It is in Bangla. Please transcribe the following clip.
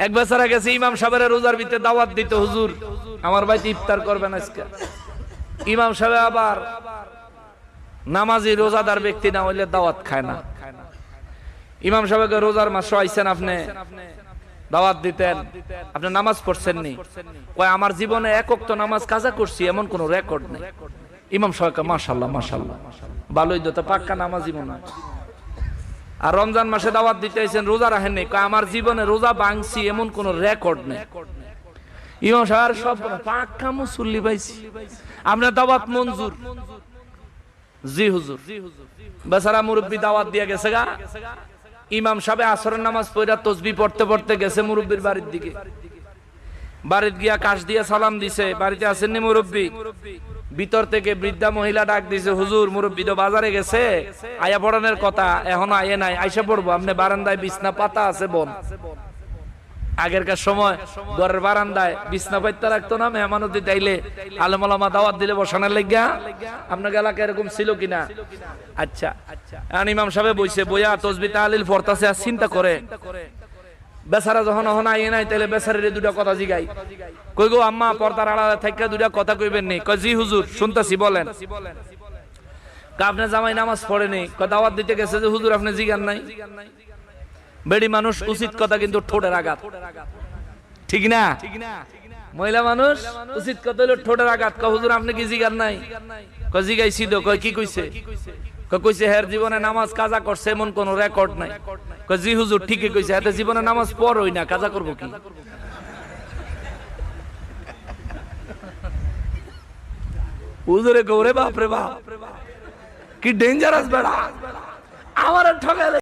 এক বেচারা গেছে ইমাম সাহেবের রোজার ভিতরে দাওয়াত দিতে, হুজুর আমার বাড়িতে ইফতার করবেন আজকে। ইমাম সাহেব আবার নামাজি রোজাদার ব্যক্তি না হইলে দাওয়াত খায় না। ইমাম সাহেবকে রোজার মাস আইছেন, আপনি দাওয়াত দিতেন, আপনি নামাজ পড়ছেন নি? কয় আমার জীবনে এক ওয়াক্ত নামাজ কাজা করছি এমন কোন রেকর্ড নেই। ইমাম সাহেবকে মাশাআল্লাহ মাশাআল্লাহ, ভালোই তো পাক্কা নামাজি মনে হয়। আর রমজান মাসে দাওয়াত দিতে আইছেন, রোজা রাখেন নি? কয় আমার জীবনে রোজা ভাঙছি এমন কোন রেকর্ড নেই। ইমাম সাহেব সব পাক্কা মুসল্লি পাইছি, আপনার দাওয়াত মঞ্জুর। জি হুজুর। বেচারা মুরব্বি দাওয়াত দিয়ে গেছে গা। ইমাম সাহেব আসরের নামাজ পড়া তসবিহ পড়তে পড়তে গেছে মুরব্বির বাড়ির দিকে। বাড়িতে গিয়া কাশ দিয়ে সালাম দিছে, বাড়িতে আসেননি মুরব্বি? ভিতর থেকে বৃদ্ধা মহিলা ডাক দিছে, হুজুর মুরব্বি তো বাজারে গেছে, আয়া পড়ানোর কথা এখনো আয়ে নাই, আইসা পড়বো, আপনি বারান্দায় বিছনা পাতা আছে বোন। আগেরকার সময় ঘরের বারান্দায় বিছনা পাইতে রাখতো না, মেহমানতি চাইলে আলেম ওলামা দাওয়াত দিলে বসানোর লাগিয়া। আপনার এলাকা এরকম ছিল কিনা? আচ্ছা, ইমাম সাহেব বইছে, বইয়া তসবিহ তাহলিল পড়তাছে আর চিন্তা করে। বেচারা যখন এখন আইয়ে নাই, তাহলে বেচারের দুটা কথা জিগাই। কই গো আম্মা, পর্দার আড়ালে থাইকা দুটা কথা কইবেন নি? কয় জি হুজুর শুনতাছি, বলেন। আপনার জামাই নামাজ পড়েনি? কয় দাওয়াত দিতে গেছে যে হুজুর আপনি জিগান নাই? বেড়ি মানুষ উচিত কথা কিন্তু ঠোঁটের আঘাত, ঠিক না? মহিলা মানুষ উচিত কথা হলো ঠোঁটের আঘাত। কয় হুজুর আপনি কি জিগান নাই? কয় জিগাইছি তো। কয় কি কইছে? কইছে হের জীবনে নামাজ কাজা করছে এমন কোন রেকর্ড নাই। কয় জি হুজুর ঠিকই কইছে, এতে জীবনে নামাজ পড়ই না, কাজা করব কি? হুজুরে গৌরে বাপ রে বাপ, কি ডেঞ্জারাস বেড়া, আমার ঠকালে।